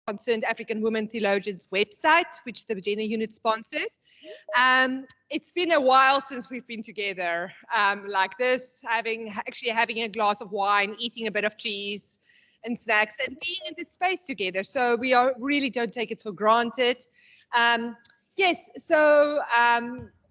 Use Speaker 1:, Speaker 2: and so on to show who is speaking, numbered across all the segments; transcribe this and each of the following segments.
Speaker 1: Concerned African Women Theologians website, which the gender unit sponsored. It's been a while since we've been together like this, actually having a glass of wine, eating a bit of cheese and snacks, and being in this space together. So we really don't take it for granted. Yes, so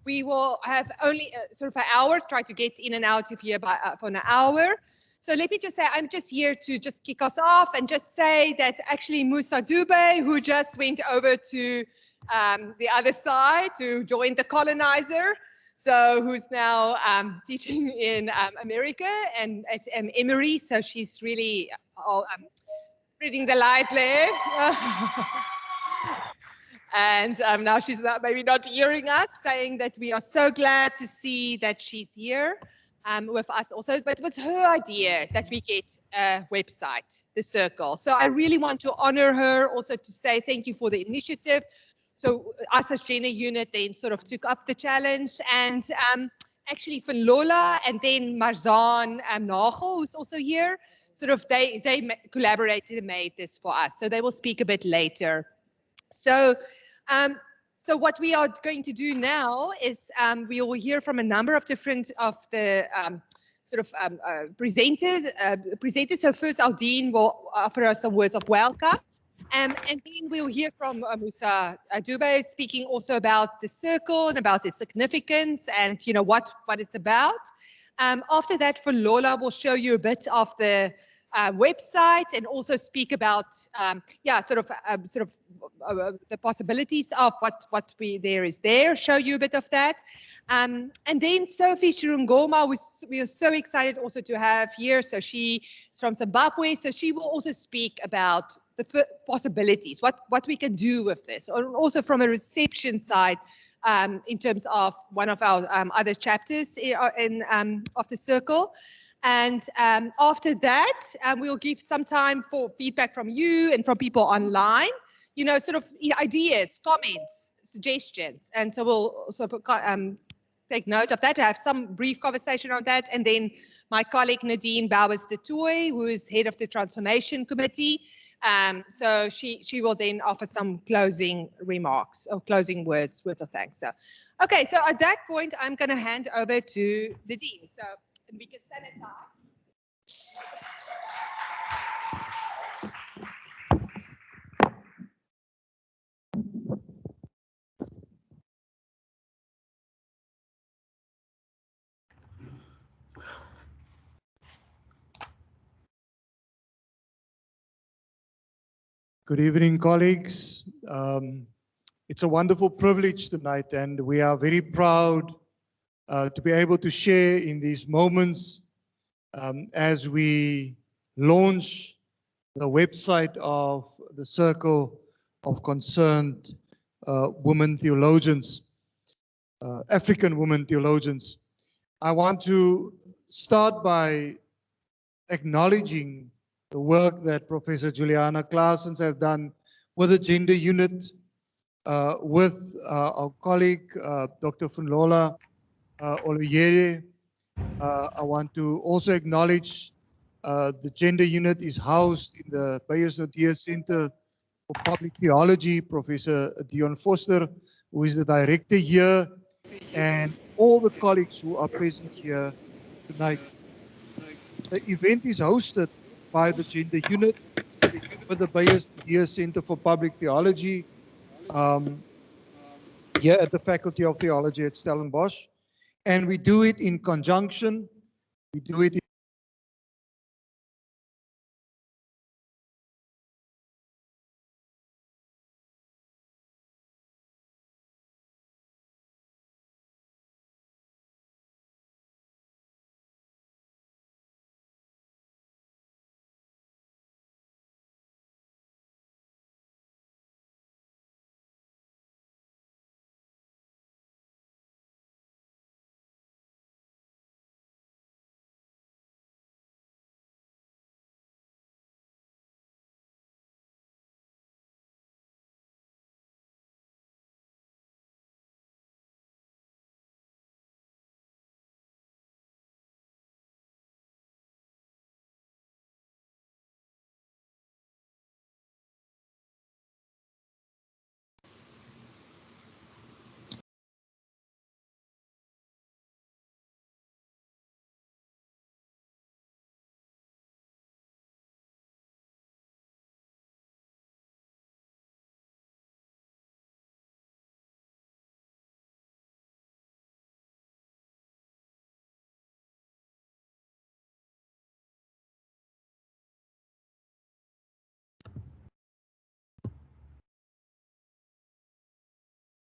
Speaker 1: we will have only sort of an hour, try to get in and out of here for an hour. So let me just say, I'm just here to just kick us off and just say that actually Musa Dube, who just went over to the other side to join the colonizer, so who's now teaching in America and at Emory, so she's really reading the light there. And now she's maybe not hearing us, saying that we are so glad to see that she's here with us also. But it was her idea that we get a website, The Circle. So I really want to honor her, also to say thank you for the initiative. So us as gender unit then sort of took up the challenge, and actually Van Lola and then Marzaan Nagel, who's also here, sort of they collaborated and made this for us. So they will speak a bit later. So what we are going to do now is we will hear from a number of different of the presenters. So first, Aldine will offer us some words of welcome. And then we'll hear from Musa Dube speaking also about the circle and about its significance and what it's about. After that, Lola will show you a bit of the website and also speak about the possibilities of what there, show you a bit of that. And then Sophie Shirungoma, we are so excited also to have here. So she is from Zimbabwe, so she will also speak about the possibilities, what we can do with this, or also from a reception side in terms of one of our other chapters of the circle. And after that, we'll give some time for feedback from you and from people online, sort of ideas, comments, suggestions. And so we'll sort of take note of that, have some brief conversation on that. And then my colleague Nadine Beyers de Tooy, who is head of the Transformation Committee, so she will then offer some closing remarks or closing words of thanks. So, okay, so at that point, I'm going to hand over to Nadine. So we can sanitize.
Speaker 2: Good evening, colleagues. It's a wonderful privilege tonight, and we are very proud to be able to share in these moments as we launch the website of the Circle of Concerned Women Theologians, African Women Theologians. I want to start by acknowledging the work that Professor Juliana Claessens has done with the gender unit, with our colleague, Dr. Funlola Oluyere. I want to also acknowledge the gender unit is housed in the Beyers Naudé Center for Public Theology, Professor Dion Foster, who is the director here, and all the colleagues who are present here tonight. The event is hosted by the gender unit with the Beyers Naudé Center for Public Theology here at the Faculty of Theology at Stellenbosch. And we do it in conjunction. We do it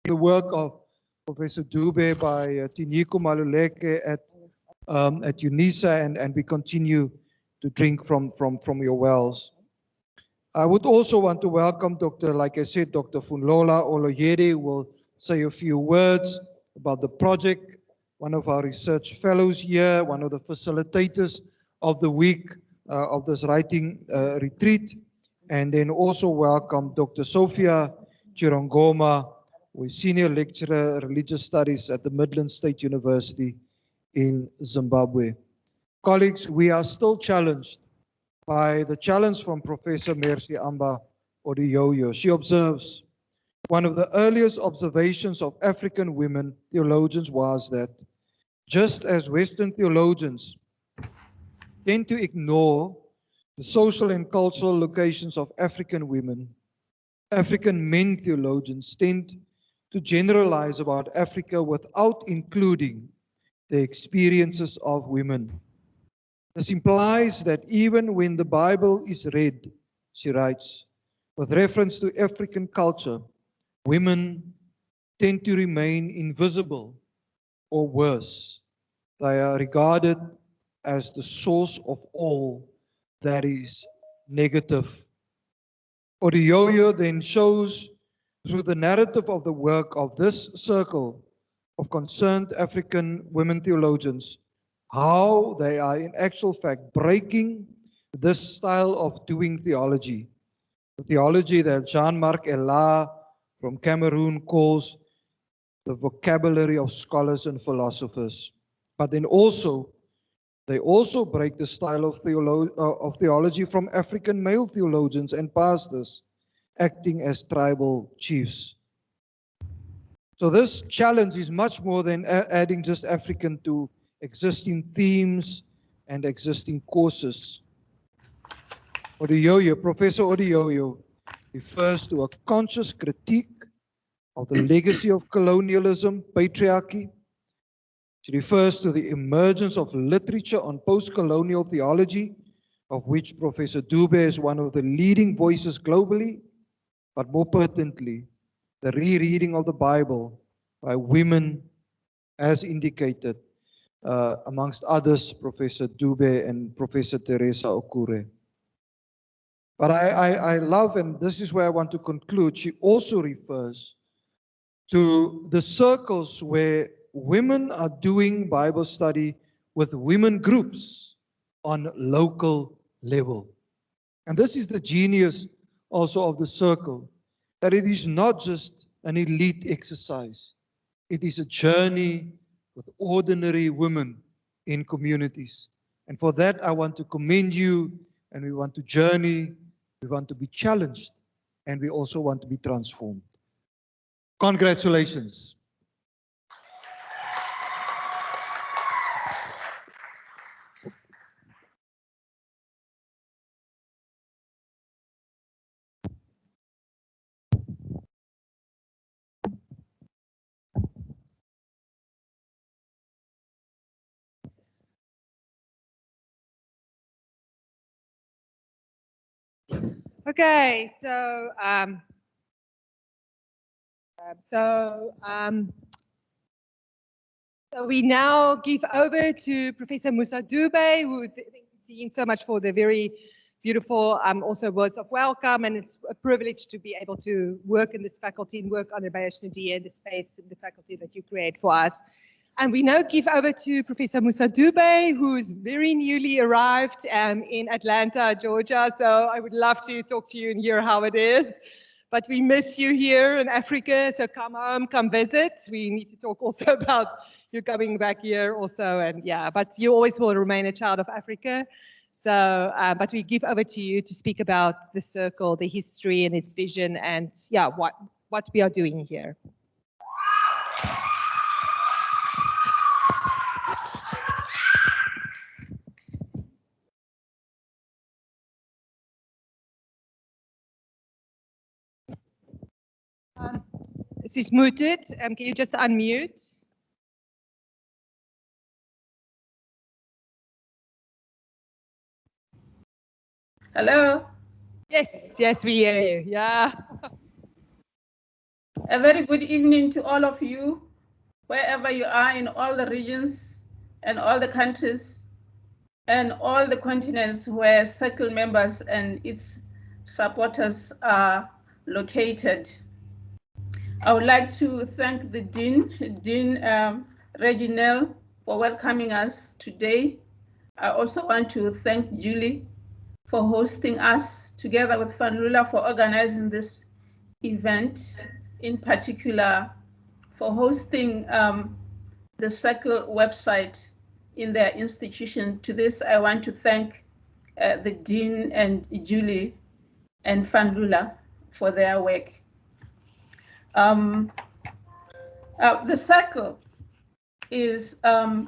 Speaker 2: the work of Professor Dube by Tiniko Maluleke at UNISA, and we continue to drink from your wells. I would also want to welcome like I said, Dr. Funlola Oloyede, who will say a few words about the project, one of our research fellows here, one of the facilitators of the week of this writing retreat, and then also welcome Dr. Sophia Chirongoma, who is Senior Lecturer Religious Studies at the Midland State University in Zimbabwe. Colleagues, we are still challenged by the challenge from Professor Mercy Amba Odiyoyo. She observes, one of the earliest observations of African women theologians was that just as Western theologians tend to ignore the social and cultural locations of African women, African men theologians tend to generalize about Africa without including the experiences of women. This implies that even when the Bible is read, she writes, with reference to African culture, women tend to remain invisible, or worse, they are regarded as the source of all that is negative. Odiyoyo then shows through the narrative of the work of this circle of concerned African women theologians how they are in actual fact breaking this style of doing theology. The theology that Jean-Marc Ella from Cameroon calls the vocabulary of scholars and philosophers. But then they also break the style of theology from African male theologians and pastors acting as tribal chiefs. So this challenge is much more than adding just African to existing themes and existing courses. Professor Odiyoyo refers to a conscious critique of the legacy of colonialism, patriarchy. She refers to the emergence of literature on post-colonial theology, of which Professor Dube is one of the leading voices globally, but more pertinently, the rereading of the Bible by women, as indicated, amongst others, Professor Dube and Professor Teresa Okure. But I love, and this is where I want to conclude, she also refers to the circles where women are doing Bible study with women groups on local level. And this is the genius also of the circle, that it is not just an elite exercise. It is a journey with ordinary women in communities. And for that, I want to commend you, and we want to journey, we want to be challenged, and we also want to be transformed. Congratulations.
Speaker 1: Okay, so we now give over to Professor Musa Dube, who thank you, Dean, so much for the very beautiful also words of welcome, and it's a privilege to be able to work in this faculty and work under Beyers Naudé in the space in the faculty that you create for us. And we now give over to Professor Musa Dube, who's very newly arrived in Atlanta, Georgia. So I would love to talk to you and hear how it is. But we miss you here in Africa, so come home, come visit. We need to talk also about you coming back here also, and yeah, but you always will remain a child of Africa. So, but we give over to you to speak about the circle, the history and its vision, and yeah, what we are doing here. This is muted. Can you just unmute?
Speaker 3: Hello?
Speaker 1: Yes, yes, we hear you. Yeah.
Speaker 3: A very good evening to all of you, wherever you are in all the regions and all the countries and all the continents where Circle members and its supporters are located. I would like to thank the Dean Reginald, for welcoming us today. I also want to thank Julie for hosting us, together with Fanlula for organizing this event, in particular for hosting the Circle website in their institution. To this, I want to thank the Dean and Julie and Fanlula for their work. The Circle is an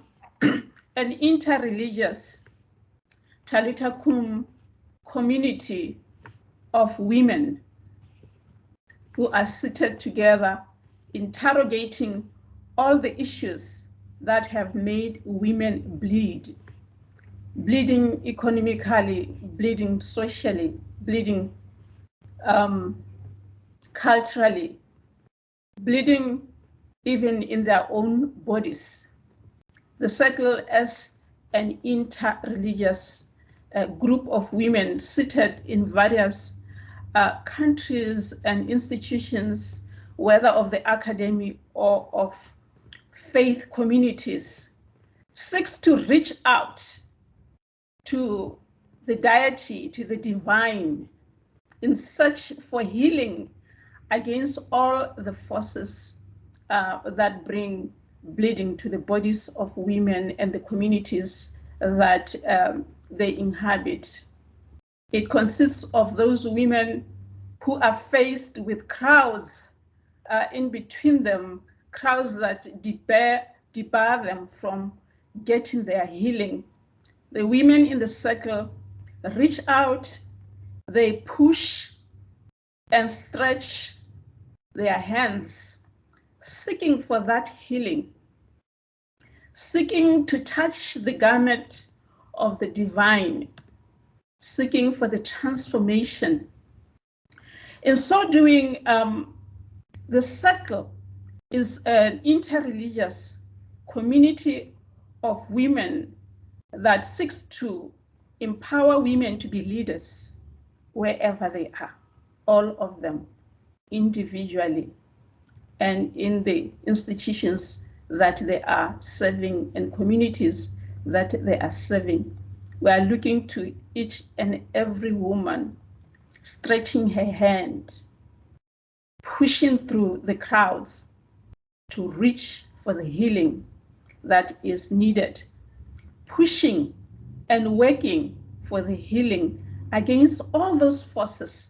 Speaker 3: interreligious Talita Kum community of women who are seated together, interrogating all the issues that have made women bleed, bleeding economically, bleeding socially, bleeding culturally, bleeding even in their own bodies. The Circle as an interreligious group of women seated in various countries and institutions, whether of the academy or of faith communities, seeks to reach out to the deity, to the divine, in search for healing against all the forces that bring bleeding to the bodies of women and the communities that they inhabit. It consists of those women who are faced with crowds in between them, crowds that debar them from getting their healing. The women in the Circle reach out, they push and stretch their hands, seeking for that healing, seeking to touch the garment of the divine, seeking for the transformation. In so doing, the Circle is an interreligious community of women that seeks to empower women to be leaders wherever they are, all of them, individually and in the institutions that they are serving and communities that they are serving. We are looking to each and every woman, stretching her hand, pushing through the crowds to reach for the healing that is needed, pushing and working for the healing against all those forces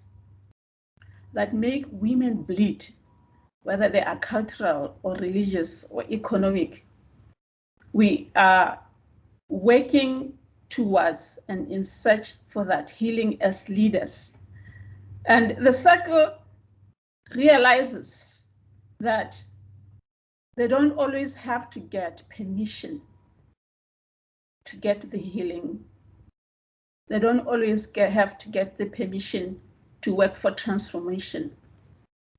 Speaker 3: that make women bleed, whether they are cultural or religious or economic. We are working towards and in search for that healing as leaders. And the Circle realizes that they don't always have to get permission to get the healing. They don't always have to get the permission to work for transformation.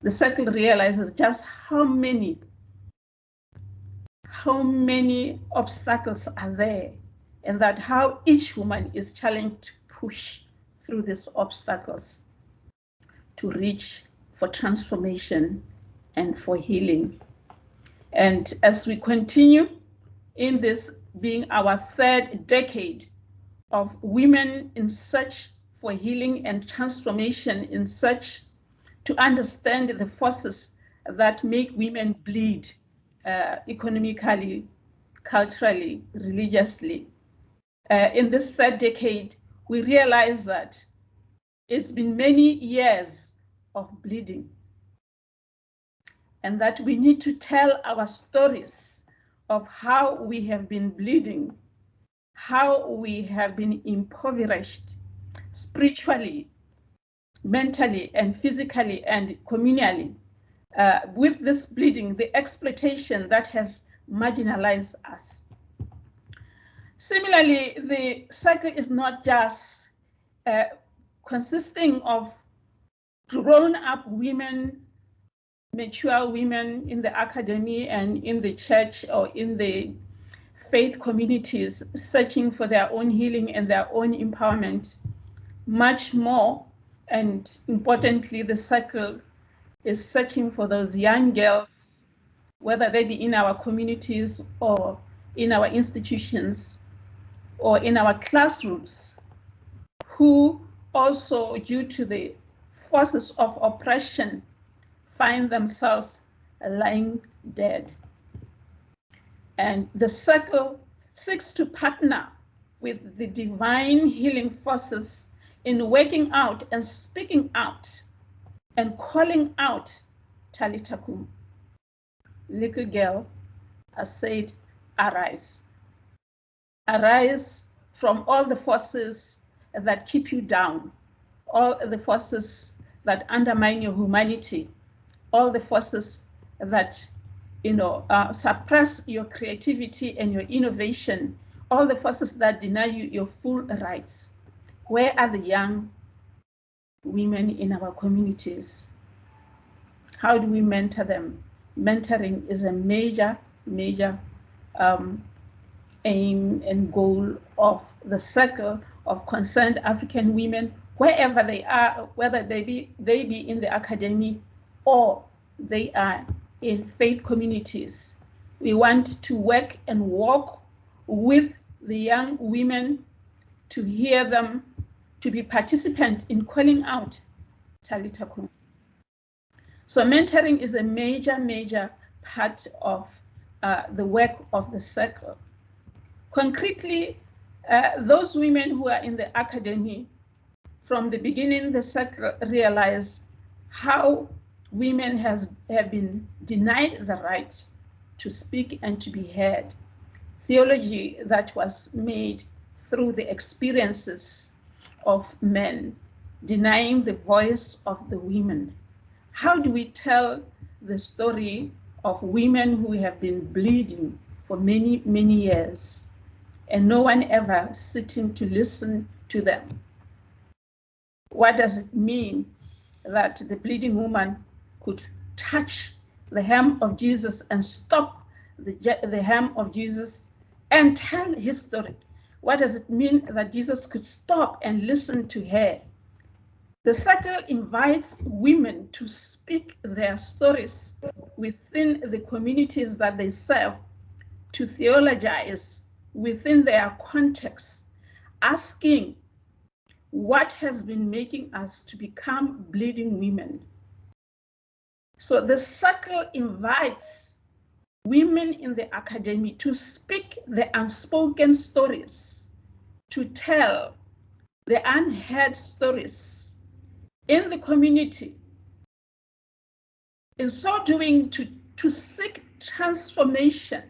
Speaker 3: The Circle realizes just how many obstacles are there, and that how each woman is challenged to push through these obstacles to reach for transformation and for healing. And as we continue in this being our third decade of women in search for healing and transformation, in search to understand the forces that make women bleed economically, culturally, religiously. In this third decade, we realize that it's been many years of bleeding, and that we need to tell our stories of how we have been bleeding, how we have been impoverished spiritually, mentally, and physically, and communally, with this bleeding, the exploitation that has marginalized us. Similarly, the Circle is not just consisting of grown-up women mature women in the academy and in the church or in the faith communities searching for their own healing and their own empowerment. Much more, and importantly, the circle is searching for those young girls, whether they be in our communities or in our institutions or in our classrooms, who also, due to the forces of oppression, find themselves lying dead. And the circle seeks to partner with the divine healing forces in working out and speaking out and calling out, Talitha kum, little girl, I said, arise. Arise from all the forces that keep you down, all the forces that undermine your humanity, all the forces that suppress your creativity and your innovation, all the forces that deny you your full rights. Where are the young women in our communities? How do we mentor them? Mentoring is a major aim and goal of the circle of concerned African women, wherever they are, whether they be in the academy or they are in faith communities. We want to work and walk with the young women, to hear them, to be participant in calling out Talitha kum. So mentoring is a major part of the work of the circle. Concretely, those women who are in the academy, from the beginning, the circle realized how women have been denied the right to speak and to be heard. Theology that was made through the experiences of men, denying the voice of the women. How do we tell the story of women who have been bleeding for many years and no one ever sitting to listen to them? What does it mean that the bleeding woman could touch the hem of Jesus and stop the hem of Jesus and tell his story? What does it mean that Jesus could stop and listen to her? The circle invites women to speak their stories within the communities that they serve, to theologize within their context, asking what has been making us to become bleeding women. So the circle invites women in the academy to speak the unspoken stories, to tell the unheard stories in the community. In so doing, to seek transformation.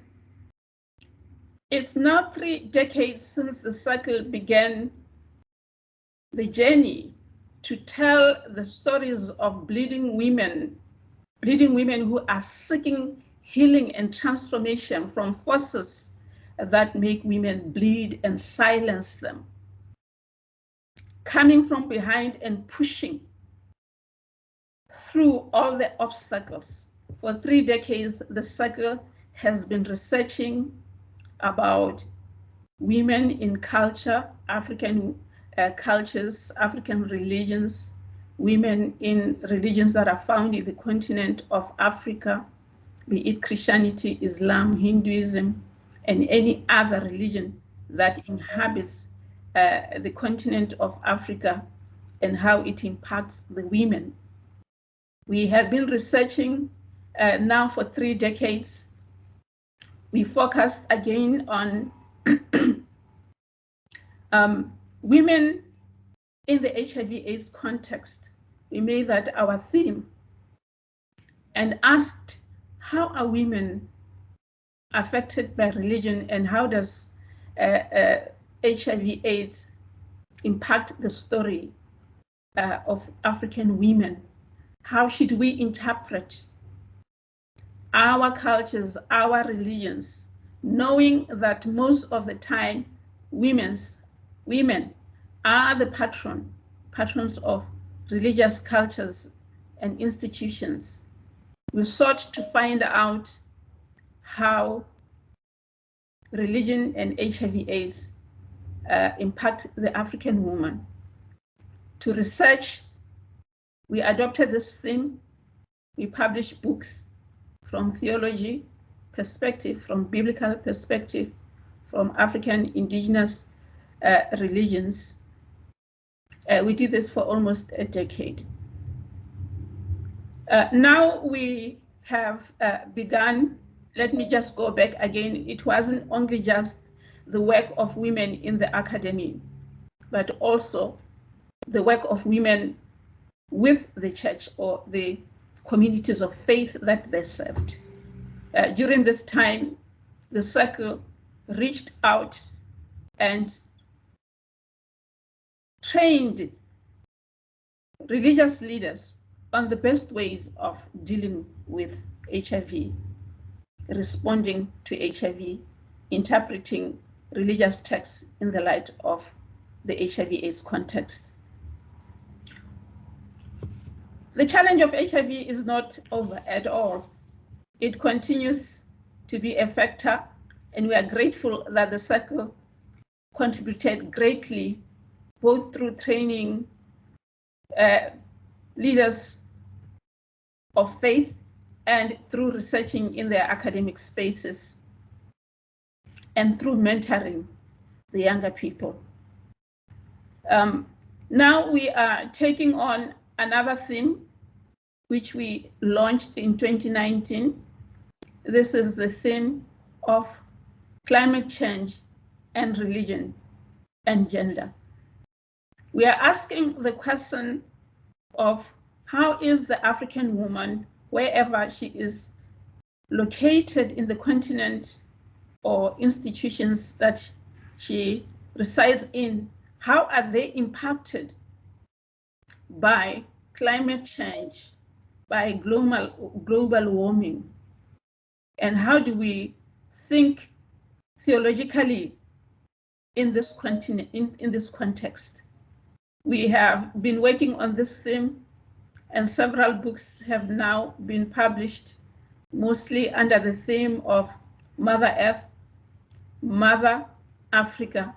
Speaker 3: It's now 3 decades since the circle began the journey to tell the stories of bleeding women who are seeking healing and transformation from forces that make women bleed and silence them. Coming from behind and pushing through all the obstacles. For 3 decades, the circle has been researching about women in culture, African cultures, African religions, women in religions that are found in the continent of Africa, be it Christianity, Islam, Hinduism, and any other religion that inhabits the continent of Africa, and how it impacts the women. We have been researching now for 3 decades. We focused again on women in the HIV/AIDS context. We made that our theme and asked, how are women affected by religion, and how does HIV/AIDS impact the story of African women? How should we interpret our cultures, our religions, knowing that most of the time women are the patrons of religious cultures and institutions? we sought to find out how religion and HIV/AIDS impact the African woman. To research, we adopted this theme. We published books from theology perspective, from biblical perspective, from African indigenous religions. We did this for almost a decade. Now we have begun, let me just go back again. It wasn't only just the work of women in the academy, but also the work of women with the church or the communities of faith that they served. During this time, the circle reached out and trained religious leaders on the best ways of dealing with HIV, responding to HIV, interpreting religious texts in the light of the HIV/AIDS context. The challenge of HIV is not over at all. It continues to be a factor, and we are grateful that the circle contributed greatly, both through training leaders of faith and through researching in their academic spaces and through mentoring the younger people. Now we are taking on another theme, which we launched in 2019. This is the theme of climate change and religion and gender. We are asking the question of how is the African woman, wherever she is located in the continent or institutions that she resides in, how are they impacted by climate change, by global warming? And how do we think theologically in this continent, in this context? We have been working on this theme, and several books have now been published, mostly under the theme of Mother Earth, Mother Africa,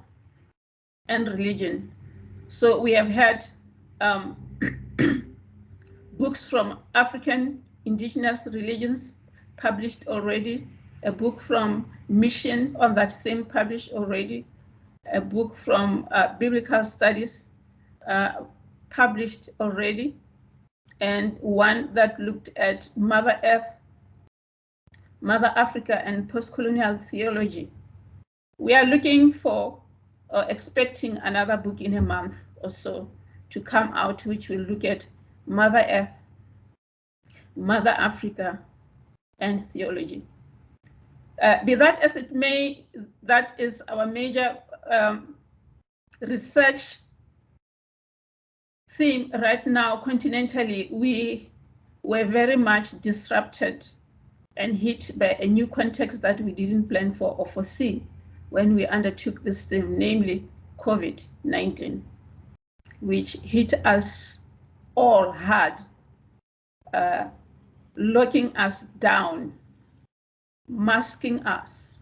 Speaker 3: and religion. So we have had books from African indigenous religions published already, a book from Mission on that theme published already, a book from biblical studies published already, and one that looked at Mother Earth, Mother Africa, and post-colonial theology. We are looking for, expecting another book in a month or so to come out, which will look at Mother Earth, Mother Africa, and theology. Be that as it may, that is our major research theme right now. Continentally, we were very much disrupted and hit by a new context that we didn't plan for or foresee when we undertook this theme, namely COVID-19, which hit us all hard, locking us down, masking us.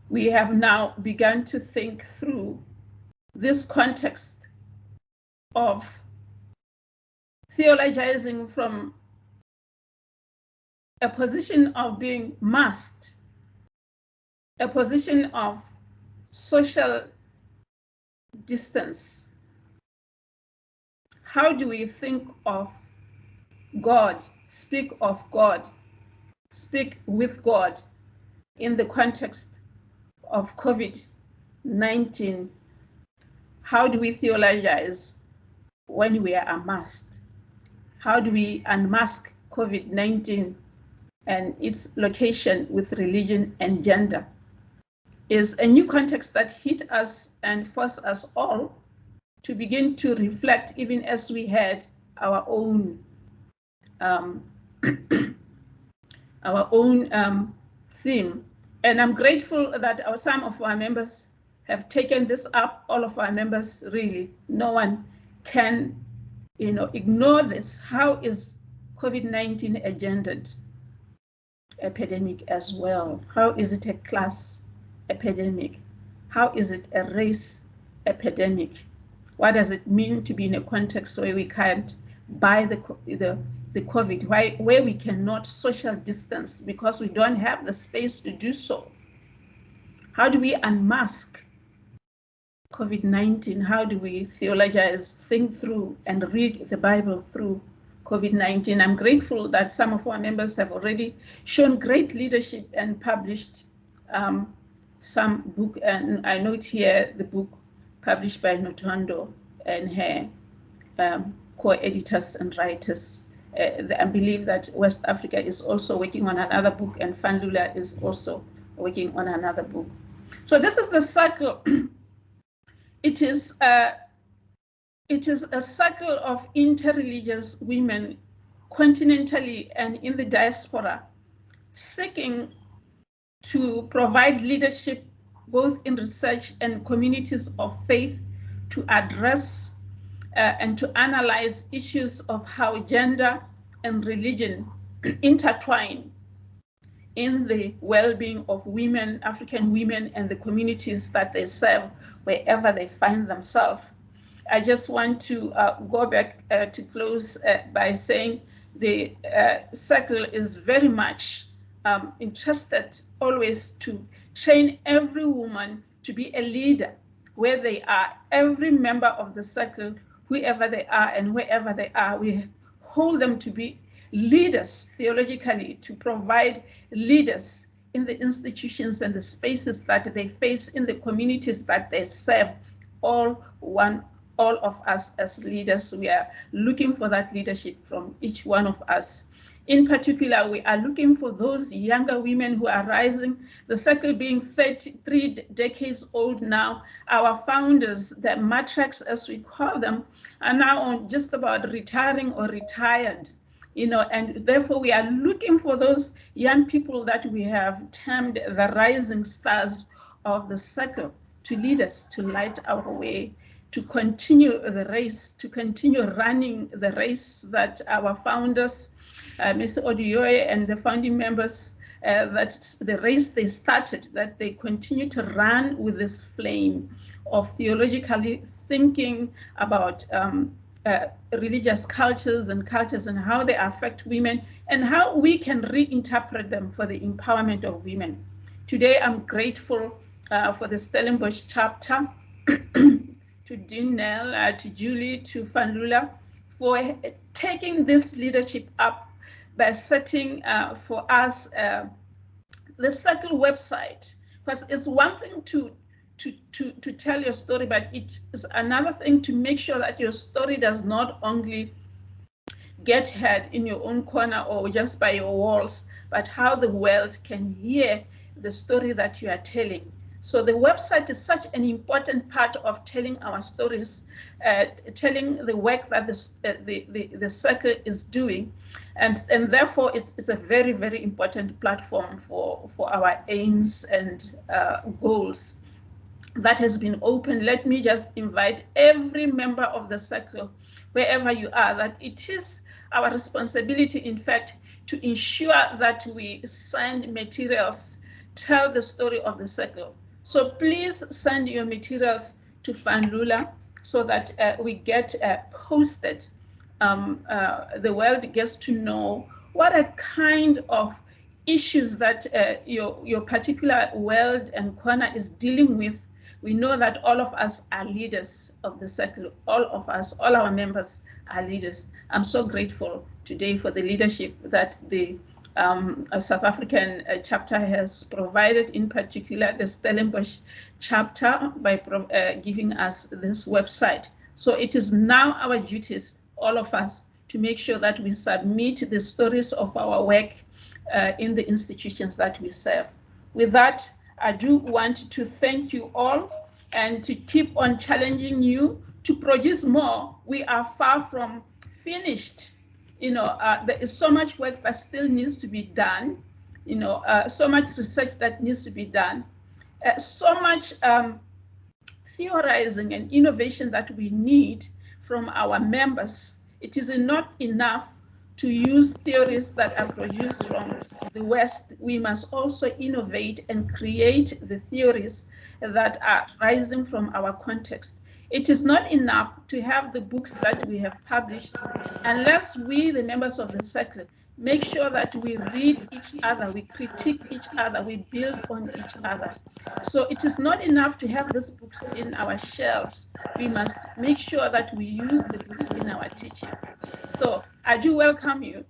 Speaker 3: We have now begun to think through this context of theologizing from a position of being masked, a position of social distance. How do we think of God, speak of God, speak with God in the context of COVID-19? How do we theologize when we are unmasked? How do we unmask COVID-19 and its location with religion and gender? Is a new context that hit us and forced us all to begin to reflect, even as we had our own theme. And I'm grateful that some of our members have taken this up. All of our members, really, no one can, ignore this. How is COVID-19 a gendered epidemic as well? How is it a class epidemic? How is it a race epidemic? What does it mean to be in a context where we can't buy the COVID, where we cannot social distance because we don't have the space to do so? How do we unmask COVID-19? How do we theologize, think through, and read the Bible through COVID-19? I'm grateful that some of our members have already shown great leadership and published some book, and I note here the book published by Notondo and her co-editors and writers. I believe that West Africa is also working on another book, and Fanlula is also working on another book. So this is the circle. It is a circle of interreligious women continentally and in the diaspora, seeking to provide leadership both in research and communities of faith to address and to analyze issues of how gender and religion intertwine in the well-being of women, African women, and the communities that they serve wherever they find themselves. I just want to go back to close by saying the circle is very much interested always to train every woman to be a leader where they are. Every member of the circle, whoever they are and wherever they are, we hold them to be leaders theologically, to provide leaders in the institutions and the spaces that they face, in the communities that they serve. All of us as leaders, we are looking for that leadership from each one of us. In particular, we are looking for those younger women who are rising, the circle being 33 decades old now. Our founders, the matriarchs as we call them, are now just about retiring or retired, and therefore we are looking for those young people that we have termed the rising stars of the circle to lead us, to light our way, to continue the race, to continue running the race that our founders, Ms. Odioye and the founding members, that the race they started, that they continue to run with this flame of theologically thinking about religious cultures and how they affect women and how we can reinterpret them for the empowerment of women. Today, I'm grateful for the Stellenbosch chapter, to Dean Nell, to Julie, to Fanlula, for taking this leadership up by setting for us the circle website. Because it's one thing to tell your story, but it is another thing to make sure that your story does not only get heard in your own corner or just by your walls, but how the world can hear the story that you are telling. So the website is such an important part of telling our stories, telling the work that the circle is doing, and therefore it's a very, very important platform for our aims and goals. That has been open. Let me just invite every member of the circle, wherever you are, that it is our responsibility, in fact, to ensure that we send materials, tell the story of the circle. So please send your materials to Fanlula so that we get posted. The world gets to know what a kind of issues that your particular world and corner is dealing with. We know that all of us are leaders of the circle. All of us, all our members are leaders. I'm so grateful today for the leadership that the South African chapter has provided, in particular the Stellenbosch chapter, by giving us this website. So it is now our duties, all of us, to make sure that we submit the stories of our work in the institutions that we serve. With that, I do want to thank you all and to keep on challenging you to produce more. We are far from finished. There is so much work that still needs to be done, so much research that needs to be done, so much theorizing and innovation that we need from our members. It is not enough to use theories that are produced from the West, we must also innovate and create the theories that are rising from our context. It is not enough to have the books that we have published unless we, the members of the circle, make sure that we read each other, we critique each other, we build on each other. So it is not enough to have these books in our shelves. We must make sure that we use the books in our teaching. So I do welcome you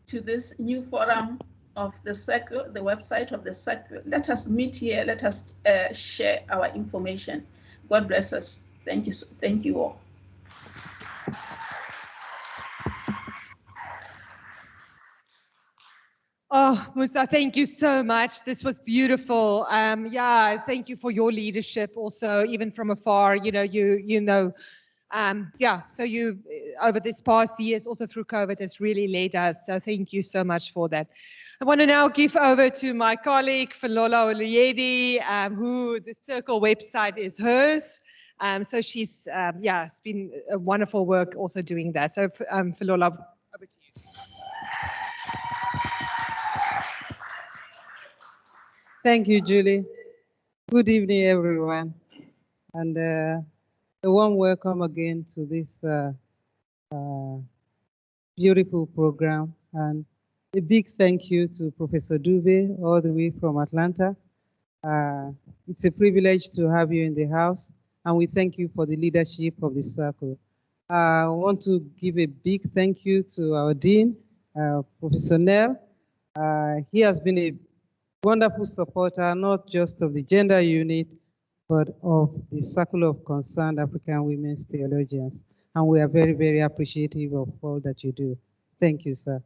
Speaker 3: to this new forum of the circle, the website of the circle. Let us meet here. Let us share our information. God bless us. Thank you. Thank you all.
Speaker 1: Oh, Musa, thank you so much. This was beautiful. Yeah, thank you for your leadership also, even from afar. Yeah, so you, over this past years, also through COVID, has really led us. So thank you so much for that. I want to now give over to my colleague, Falola Oliedi, who the Circle website is hers. So she's, it's been a wonderful work also doing that. So Falola, over to you.
Speaker 4: Thank you, Julie. Good evening, everyone. And a warm welcome again to this beautiful program. And a big thank you to Professor Dube, all the way from Atlanta. It's a privilege to have you in the house, and we thank you for the leadership of the circle. I want to give a big thank you to our Dean, Professor Nell. He has been a wonderful supporter, not just of the gender unit, but of the Circle of Concerned African Women's Theologians. And we are very, very appreciative of all that you do. Thank you, sir.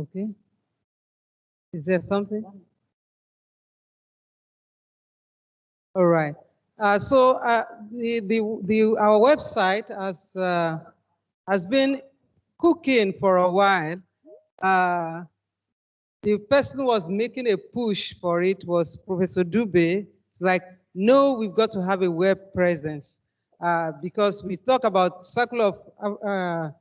Speaker 4: Okay. Is there something? All right. Our website has been cooking for a while. The person who was making a push for it was Professor Dube. It's like, no, we've got to have a web presence because we talk about Circle of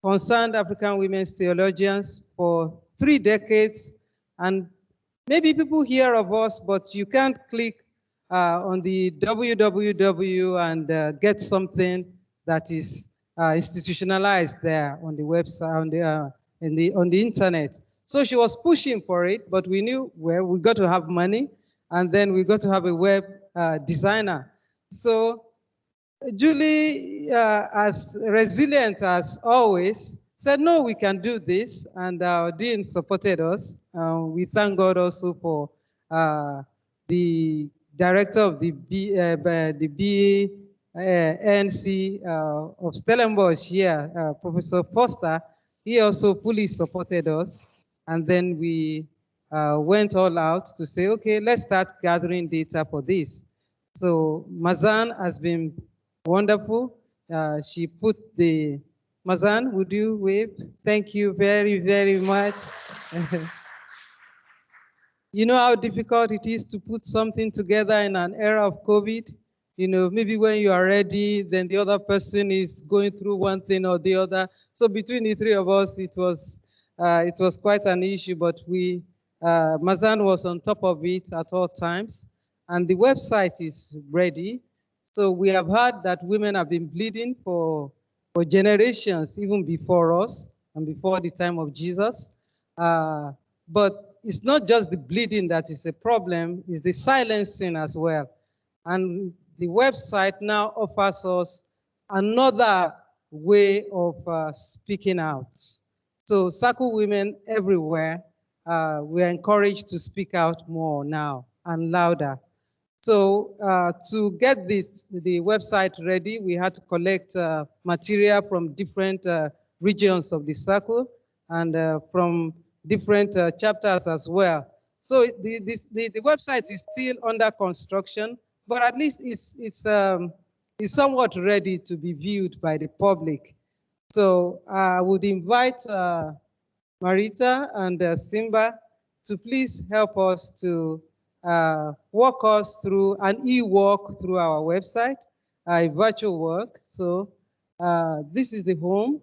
Speaker 4: Concerned African Women's Theologians for 3 decades, and maybe people hear of us, but you can't click on the www and get something that is institutionalized there on the website, on the internet. So she was pushing for it, but we knew, well, we got to have money, and then we got to have a web designer. So Julie, as resilient as always, said, no, we can do this, and our dean supported us. We thank God also for the director of the BNC of Stellenbosch here, Professor Foster. He also fully supported us. And then we went all out to say, okay, let's start gathering data for this. So Mazan has been wonderful. She put the, Mazan, would you wave? Thank you very, very much. You know how difficult it is to put something together in an era of COVID? You know, maybe when you are ready, then the other person is going through one thing or the other. So between the 3 of us, it was quite an issue, but Mazan was on top of it at all times. And the website is ready. So we have heard that women have been bleeding for generations, even before us and before the time of Jesus. But it's not just the bleeding that is a problem, it's the silencing as well. And the website now offers us another way of speaking out. So Circle women everywhere, we are encouraged to speak out more now and louder. So to get the website ready, we had to collect material from different regions of the Circle and from different chapters as well. So the website is still under construction, but at least it's somewhat ready to be viewed by the public. So I would invite Marita and Simba to please help us to walk us through an e-walk through our website. virtual work. So this is the home.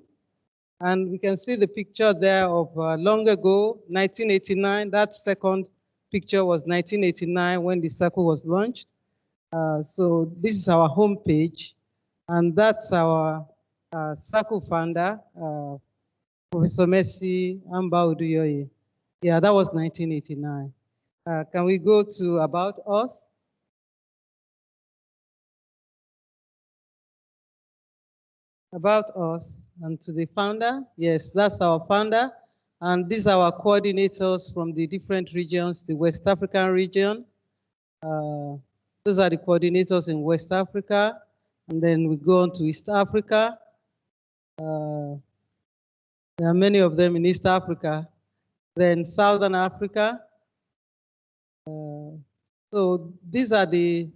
Speaker 4: And we can see the picture there of long ago, 1989. That second picture was 1989 when the circle was launched. So this is our home page. And that's our circle founder, Professor Mercy Ambauduyoye. Yeah, that was 1989. Can we go to About Us? About Us, and to the founder. Yes, that's our founder. And these are our coordinators from the different regions, the West African region. Those are the coordinators in West Africa. And then we go on to East Africa. There are many of them in East Africa. Then Southern Africa. So these are the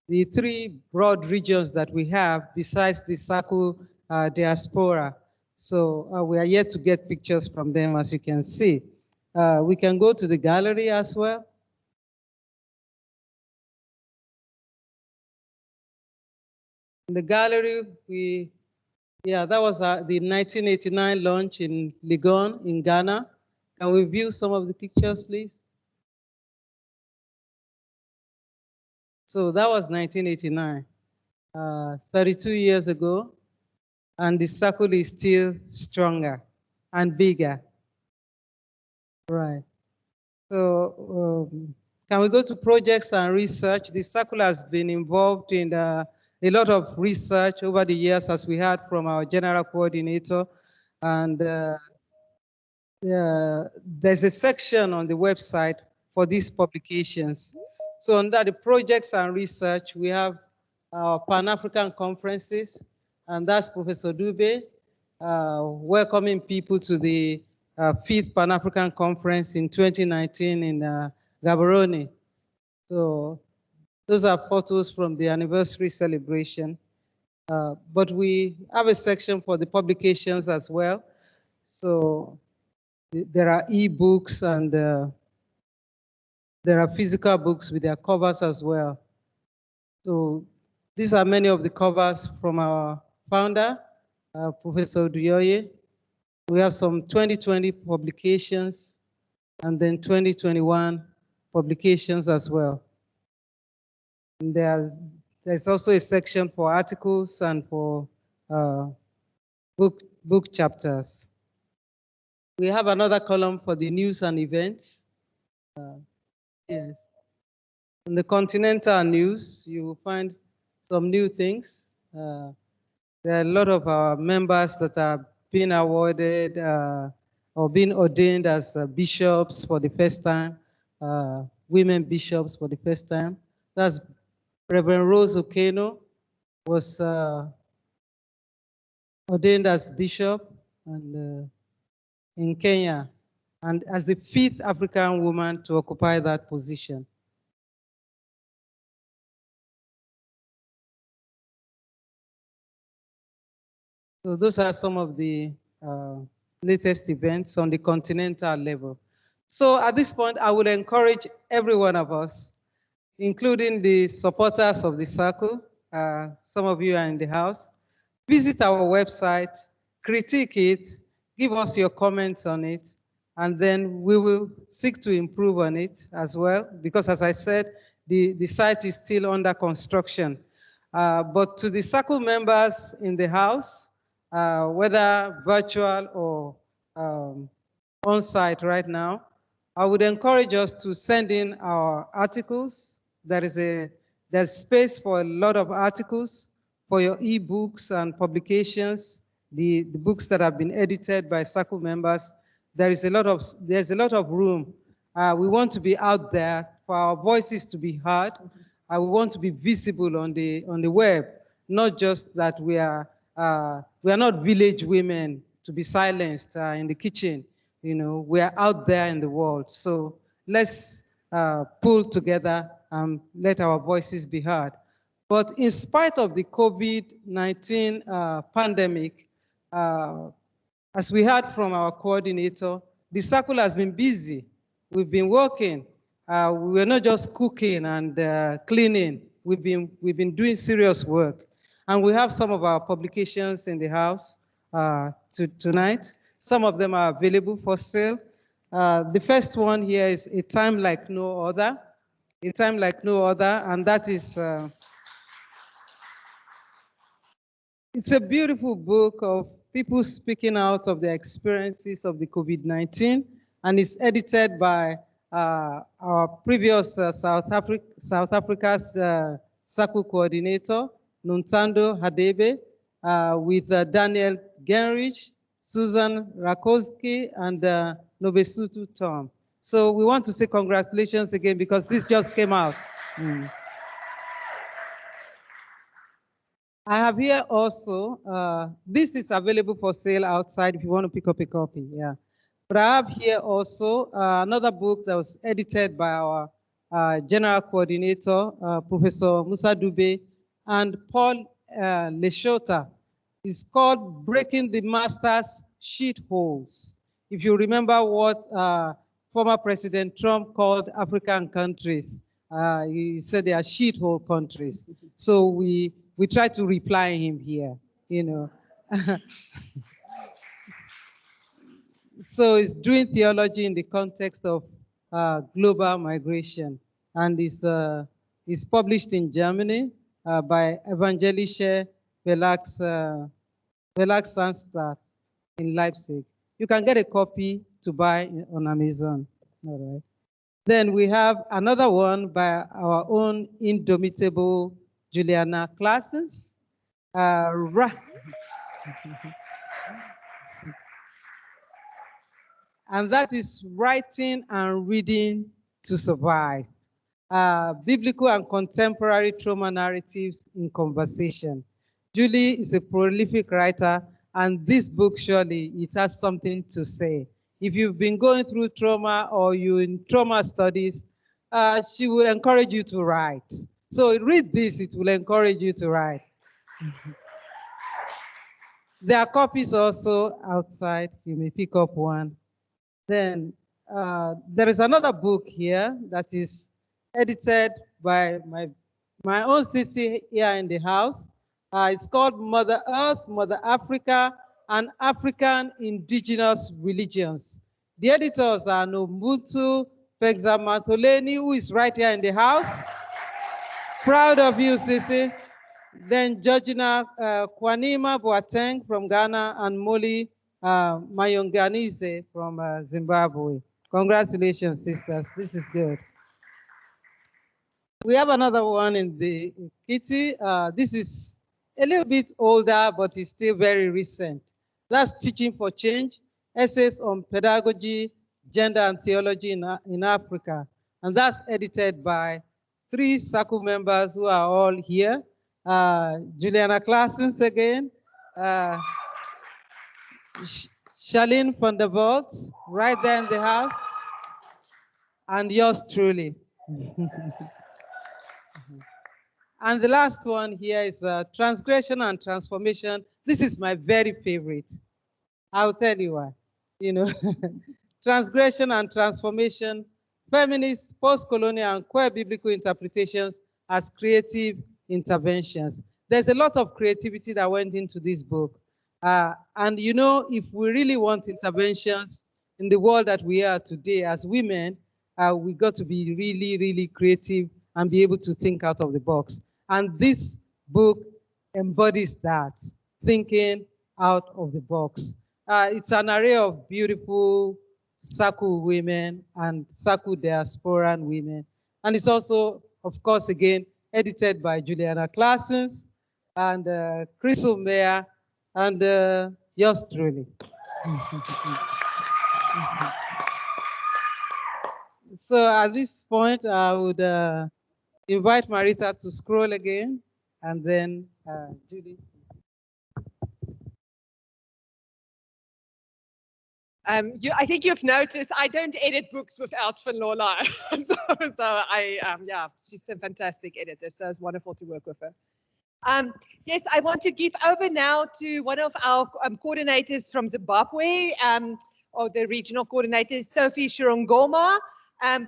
Speaker 4: three broad regions that we have besides the circle diaspora. So we are yet to get pictures from them, as you can see. We can go to the gallery as well. In the gallery, that was the 1989 launch in Legon in Ghana. Can we view some of the pictures, please? So that was 1989, 32 years ago, and the circle is still stronger and bigger. Right. So can we go to projects and research? The circle has been involved in a lot of research over the years, as we heard from our general coordinator. And there's a section on the website for these publications. So under the projects and research, we have our Pan-African conferences, and that's Professor Dube, welcoming people to the 5th Pan-African Conference in 2019 in Gaborone. So those are photos from the anniversary celebration. But we have a section for the publications as well. So there are e-books and there are physical books with their covers as well. So these are many of the covers from our founder, Professor Duyoye. We have some 2020 publications and then 2021 publications as well. And there's also a section for articles and for book chapters. We have another column for the news and events. Yes. In the continental news, you will find some new things. There are a lot of our members that are being awarded or being ordained as bishops for the first time, women bishops for the first time. That's Reverend Rose Okeno was ordained as bishop and in Kenya, and as the 5th African woman to occupy that position. So those are some of the latest events on the continental level. So at this point, I would encourage every one of us, including the supporters of the circle, some of you are in the house, visit our website, critique it, give us your comments on it, and then we will seek to improve on it as well, because as I said, the site is still under construction. But to the circle members in the house, whether virtual or on-site right now, I would encourage us to send in our articles. There's space for a lot of articles for your e-books and publications, the books that have been edited by circle members. There's a lot of room. We want to be out there for our voices to be heard. We want to be visible on the web, not just that we are not village women to be silenced in the kitchen. You know, we are out there in the world. So let's pull together and let our voices be heard. But in spite of the COVID-19 pandemic, as we heard from our coordinator, the circle has been busy. We've been working. We're not just cooking and cleaning. We've been doing serious work. And we have some of our publications in the house tonight. Some of them are available for sale. The first one here is A Time Like No Other. A Time Like No Other, and that is, it's a beautiful book of people speaking out of their experiences of the COVID-19, and it's edited by our previous South Africa's SACU coordinator, Nuntando Hadebe, with Daniel Genrich, Susan Rakowski, and Nobesutu Tom. So we want to say congratulations again because this just came out. I have here also, this is available for sale outside if you want to pick up a copy, yeah. But I have here also another book that was edited by our general coordinator, Professor Musa Dube, and Paul Leshota. It's called Breaking the Master's Shitholes. If you remember what former President Trump called African countries, he said they are shithole countries. So we try to reply him here, you know. So it's doing theology in the context of global migration, and it's published in Germany by Evangelische Verlagsanstalt in Leipzig. You can get a copy to buy on Amazon. All right. Then we have another one by our own indomitable Juliana Claessens. And that is Writing and Reading to Survive. Biblical and contemporary trauma narratives in conversation. Julie is a prolific writer, and this book, surely, it has something to say. If you've been going through trauma or you're in trauma studies, she will encourage you to write. So read this, it will encourage you to write. There are copies also outside. You may pick up one. Then there is another book here that is edited by my own CC here in the house. It's called Mother Earth, Mother Africa, and African Indigenous Religions. The editors are Nobuntu Pegzamatoleni, who is right here in the house. Proud of you, Sisi. Then Georgina Kwanima Boateng from Ghana, and Molly Mayonganize from Zimbabwe. Congratulations, sisters. This is good. We have another one in the kitty. This is a little bit older, but it's still very recent. That's Teaching for Change, Essays on Pedagogy, Gender and Theology in Africa. And that's edited by 3 SACU members who are all here. Juliana Claessens again, Charlene van der Vault, right there in the house, and yours truly. And the last one here is Transgression and Transformation. This is my very favorite. I'll tell you why. You know, Transgression and Transformation, Feminist, Post-Colonial, and Queer Biblical Interpretations as Creative Interventions. There's a lot of creativity that went into this book. And you know, if we really want interventions in the world that we are today as women, we got to be really, really creative and be able to think out of the box. And this book embodies that, thinking out of the box. It's an array of beautiful SACU women and SACU diasporan women. And it's also, of course, again, edited by Juliana Claessens and Crystal Mayer and yours truly. So at this point, I would invite Marita to scroll again, and then Judy.
Speaker 1: I think you've noticed I don't edit books without Finola. so yeah, she's a fantastic editor, so it's wonderful to work with her. Yes, I want to give over now to one of our coordinators from Zimbabwe, or the regional coordinator, Sophie Shirongoma,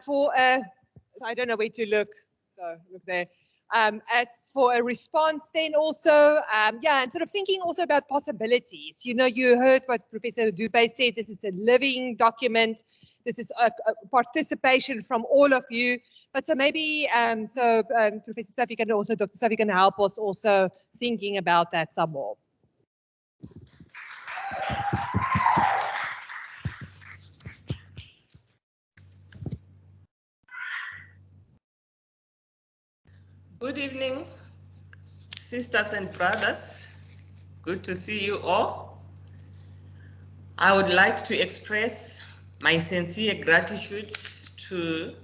Speaker 1: for, I don't know where to look, so look there, As for a response then also, yeah, and sort of thinking also about possibilities. You know, you heard what Professor Dubé said, this is a living document. This is a participation from all of you. But so maybe, Professor Sophie can also, Dr. Sophie can help us also thinking about that some more.
Speaker 5: Good evening, sisters and brothers. Good to see you all. I would like to express my sincere gratitude to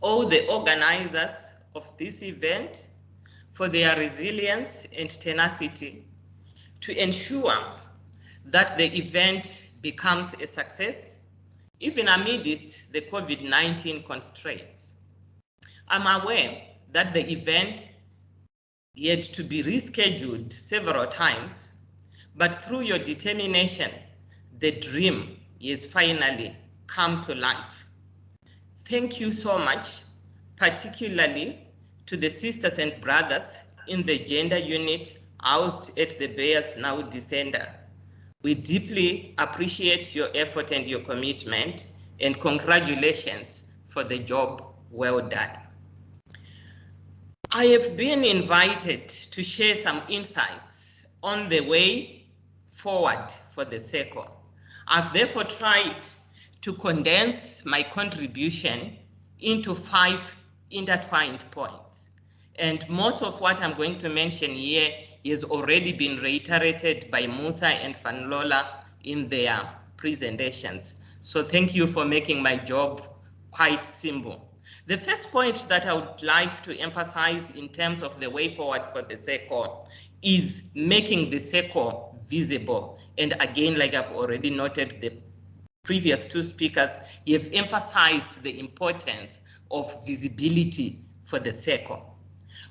Speaker 5: all the organizers of this event for their resilience and tenacity to ensure that the event becomes a success, even amidst the COVID-19 constraints. I'm aware that the event had to be rescheduled several times, but through your determination, the dream is finally come to life. Thank you so much, particularly to the sisters and brothers in the gender unit housed at the Beyers Naudé Center. We deeply appreciate your effort and your commitment, and congratulations for the job well done. I have been invited to share some insights on the way forward for the SECO. I've therefore tried to condense my contribution into 5 intertwined points. And most of what I'm going to mention here has already been reiterated by Musa and Van Lola in their presentations. So thank you for making my job quite simple. The first point that I would like to emphasize in terms of the way forward for the SECO is making the SECO visible. And again, like I've already noted, the previous 2 speakers have emphasized the importance of visibility for the SECO.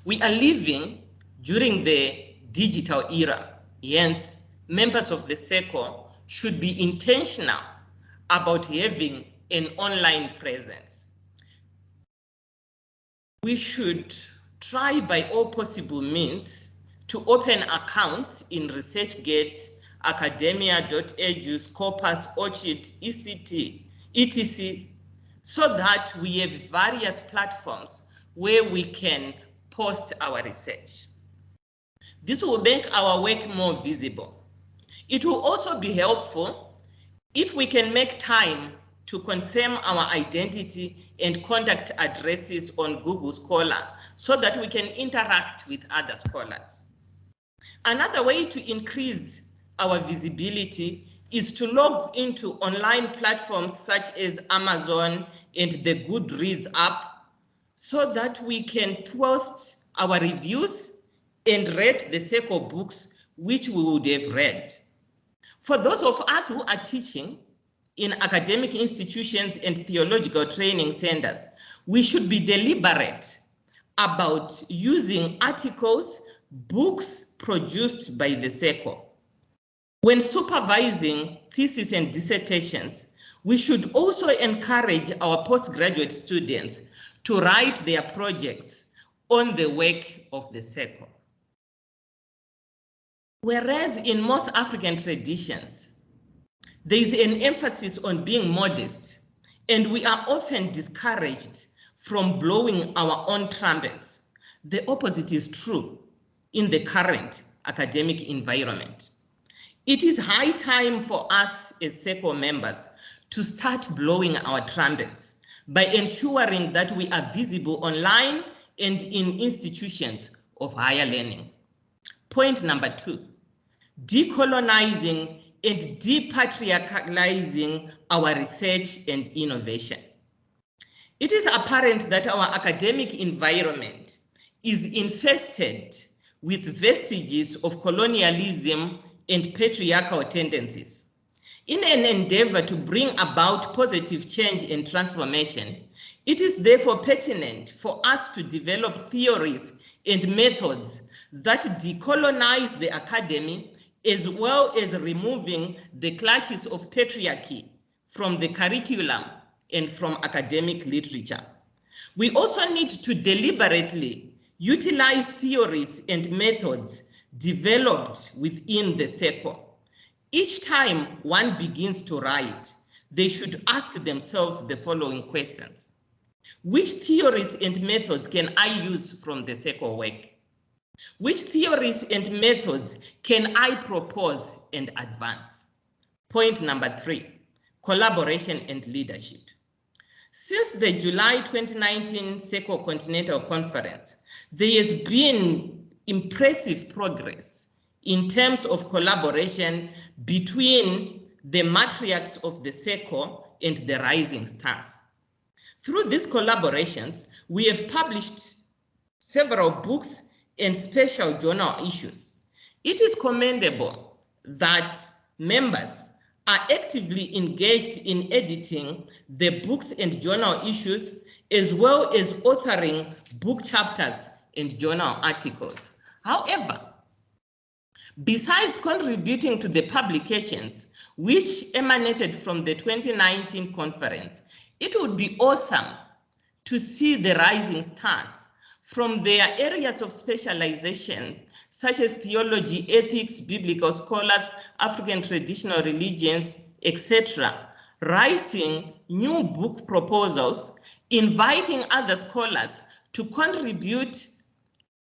Speaker 5: We are living during the digital era, hence members of the SECO should be intentional about having an online presence. We should try by all possible means to open accounts in ResearchGate, academia.edu, Scopus, OCHIT, ECT, etc., so that we have various platforms where we can post our research. This will make our work more visible. It will also be helpful if we can make time to confirm our identity and contact addresses on Google Scholar so that we can interact with other scholars. Another way to increase our visibility is to log into online platforms such as Amazon and the Goodreads app so that we can post our reviews and rate the SECO books which we would have read. For those of us who are teaching in academic institutions and theological training centers, we should be deliberate about using articles, books produced by the SECO. When supervising theses and dissertations, we should also encourage our postgraduate students to write their projects on the work of the SECO. Whereas in most African traditions, there is an emphasis on being modest, and we are often discouraged from blowing our own trumpets. The opposite is true in the current academic environment. It is high time for us as SECO members to start blowing our trumpets by ensuring that we are visible online and in institutions of higher learning. Point number 2, decolonizing and depatriarchalizing our research and innovation. It is apparent that our academic environment is infested with vestiges of colonialism and patriarchal tendencies. In an endeavor to bring about positive change and transformation, it is therefore pertinent for us to develop theories and methods that decolonize the academy, as well as removing the clutches of patriarchy from the curriculum and from academic literature. We also need to deliberately utilize theories and methods developed within the circle. Each time one begins to write, they should ask themselves the following questions. Which theories and methods can I use from the circle work? Which theories and methods can I propose and advance? Point number 3, collaboration and leadership. Since the July 2019 Circle Continental Conference, there has been impressive progress in terms of collaboration between the matriarchs of the Circle and the rising stars. Through these collaborations, we have published several books and special journal issues. It is commendable that members are actively engaged in editing the books and journal issues, as well as authoring book chapters and journal articles. However, besides contributing to the publications which emanated from the 2019 conference, it would be awesome to see the rising stars from their areas of specialization, such as theology, ethics, biblical scholars, African traditional religions, etc., writing new book proposals, inviting other scholars to contribute,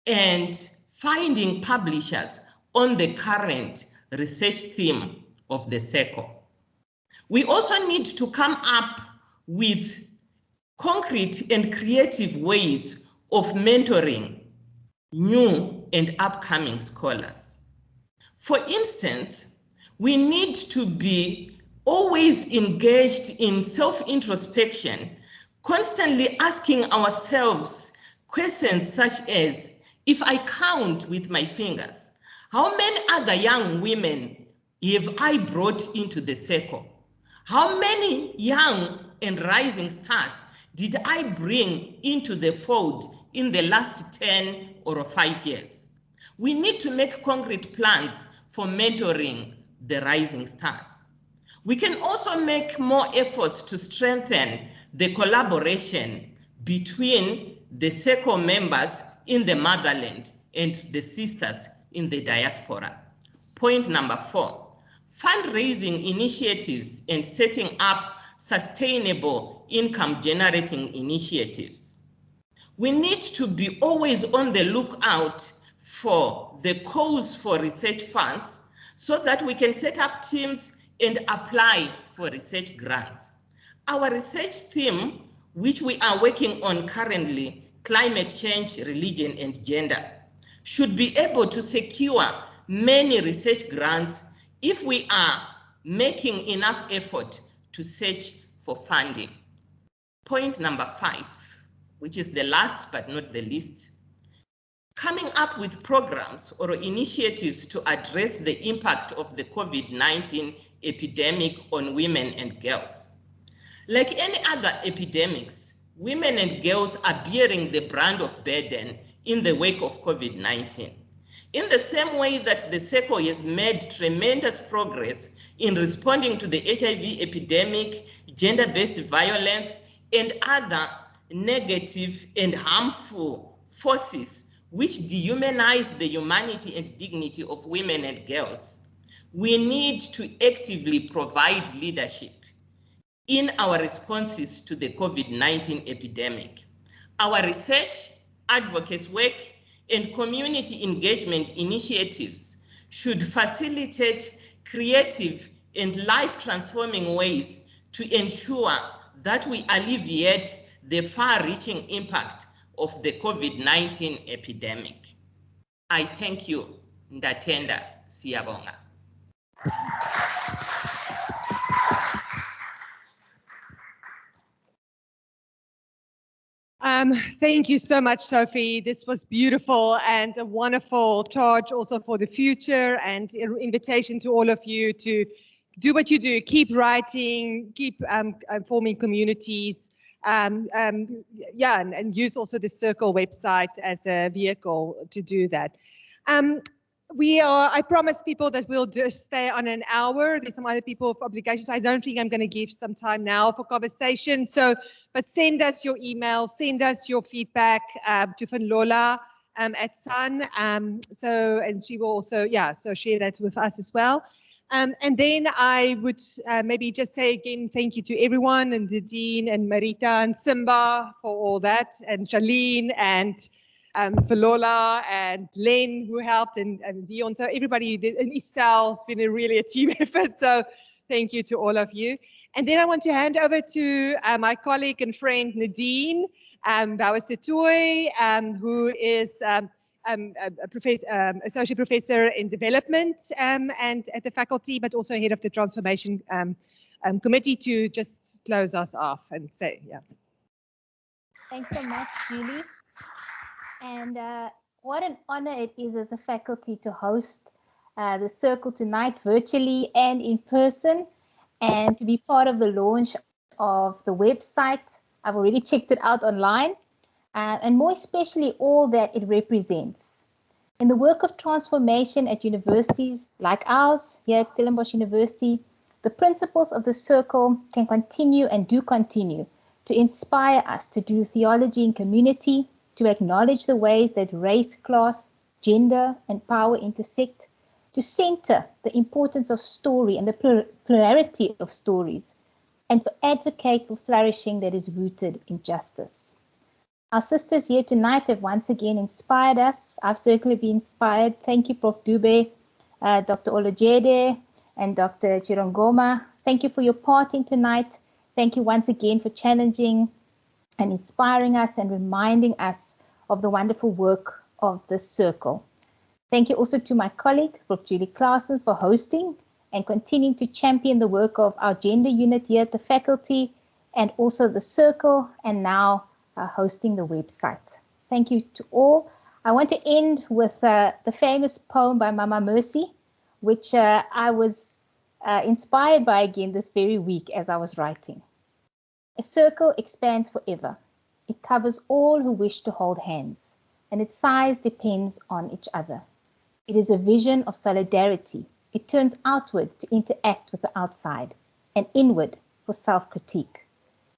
Speaker 5: and finding publishers on the current research theme of the circle. We also need to come up with concrete and creative ways of mentoring new and upcoming scholars. For instance, we need to be always engaged in self-introspection, constantly asking ourselves questions such as, if I count with my fingers, how many other young women have I brought into the circle? How many young and rising stars did I bring into the fold in the last 10 or 5 years? We need to make concrete plans for mentoring the rising stars. We can also make more efforts to strengthen the collaboration between the circle members in the motherland and the sisters in the diaspora. Point number 4, fundraising initiatives and setting up sustainable income generating initiatives. We need to be always on the lookout for the calls for research funds so that we can set up teams and apply for research grants. Our research theme, which we are working on currently, climate change, religion, and gender, should be able to secure many research grants if we are making enough effort to search for funding. Point number 5, which is the last but not the least, coming up with programs or initiatives to address the impact of the COVID-19 epidemic on women and girls. Like any other epidemics, women and girls are bearing the brunt of burden in the wake of COVID-19. In the same way that the circle has made tremendous progress in responding to the HIV epidemic, gender-based violence, and other negative and harmful forces which dehumanize the humanity and dignity of women and girls, we need to actively provide leadership in our responses to the COVID-19 epidemic. Our research, advocacy work, and community engagement initiatives should facilitate creative and life-transforming ways to ensure that we alleviate the far-reaching impact of the COVID-19 epidemic. I thank you. Ndatenda siyabonga.
Speaker 1: Thank you so much, Sophie. This was beautiful and a wonderful charge also for the future, and an invitation to all of you to do what you do. Keep writing, keep forming communities, and use also the Circle website as a vehicle to do that. I promised people that we'll just stay on an hour. There's some other people with obligations, so I don't think I'm going to give some time now for conversation. But send us your email, send us your feedback to Van Lola at Sun. And she will also, so share that with us as well. And then I would maybe just say again, thank you to everyone, and the Dean and Marita and Simba for all that, and Charlene and Falola and Len who helped, and Dion. So everybody, and Estelle, it's been really a team effort. So thank you to all of you. And then I want to hand over to my colleague and friend Nadine Beyers de Tooy, who is a associate professor in development and at the faculty, but also head of the transformation committee, to just close us off and say,
Speaker 6: Thanks so much, Julie. And what an honor it is as a faculty to host the Circle tonight virtually and in person, and to be part of the launch of the website. I've already checked it out online, and more especially all that it represents. In the work of transformation at universities like ours, here at Stellenbosch University, the principles of the Circle can continue and do continue to inspire us to do theology in community, to acknowledge the ways that race, class, gender, and power intersect, to center the importance of story and the plurality of stories, and to advocate for flourishing that is rooted in justice. Our sisters here tonight have once again inspired us. I've certainly been inspired. Thank you, Prof. Dube, Dr. Olojede, and Dr. Chirongoma. Thank you for your part in tonight. Thank you once again for challenging and inspiring us and reminding us of the wonderful work of this circle. Thank you also to my colleague, Prof. Julie Claessens, for hosting and continuing to champion the work of our gender unit here at the faculty, and also the circle, and now hosting the website. Thank you to all. I want to end with the famous poem by Mama Mercy, which I was inspired by again this very week as I was writing. A circle expands forever. It covers all who wish to hold hands, and its size depends on each other. It is a vision of solidarity. It turns outward to interact with the outside, and inward for self-critique.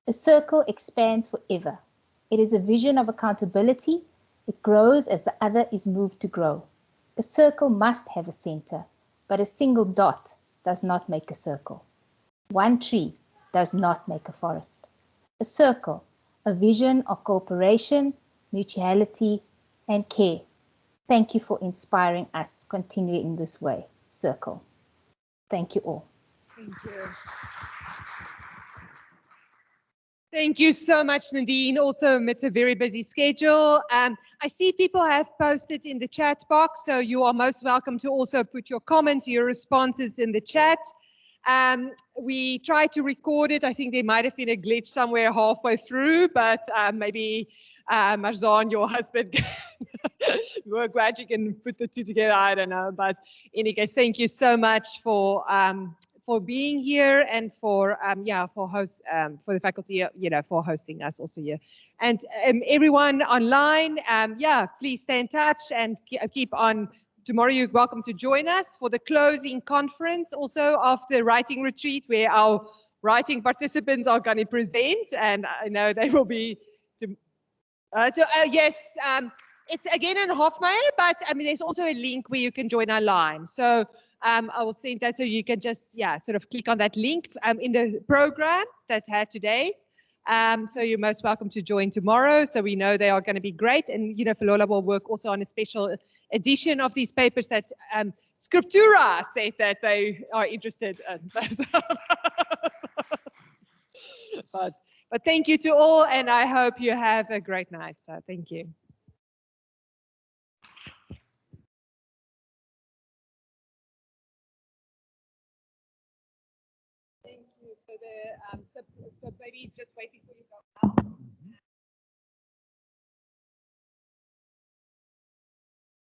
Speaker 6: A circle expands forever. It is a vision of accountability. It grows as the other is moved to grow. A circle must have a center, but a single dot does not make a circle. One tree does not make a forest. A circle, a vision of cooperation, mutuality, and care. Thank you for inspiring us continue in this way, Circle. Thank you all.
Speaker 1: Thank you. Thank you so much, Nadine. Also, it's a very busy schedule. I see people have posted in the chat box, so you are most welcome to also put your comments, your responses in the chat. We tried to record it. I think there might have been a glitch somewhere halfway through, but maybe Marzan, your husband, work magic and put the two together. I don't know. But in any case, thank you so much for being here, and for for the faculty, for hosting us also here, and everyone online. Please stay in touch and keep on. Tomorrow you're welcome to join us for the closing conference also of the writing retreat, where our writing participants are going to present, and I know they will be. It's again in Hofmeyer, but there's also a link where you can join our line. So I will send that, so you can just sort of click on that link in the program that's had today's. So you're most welcome to join tomorrow. So we know they are going to be great, and Falola will work also on a special edition of these papers that Scriptura said that they are interested in. But thank you to all, and I hope you have a great night. So thank you. Thank you. So maybe just wait before you go out.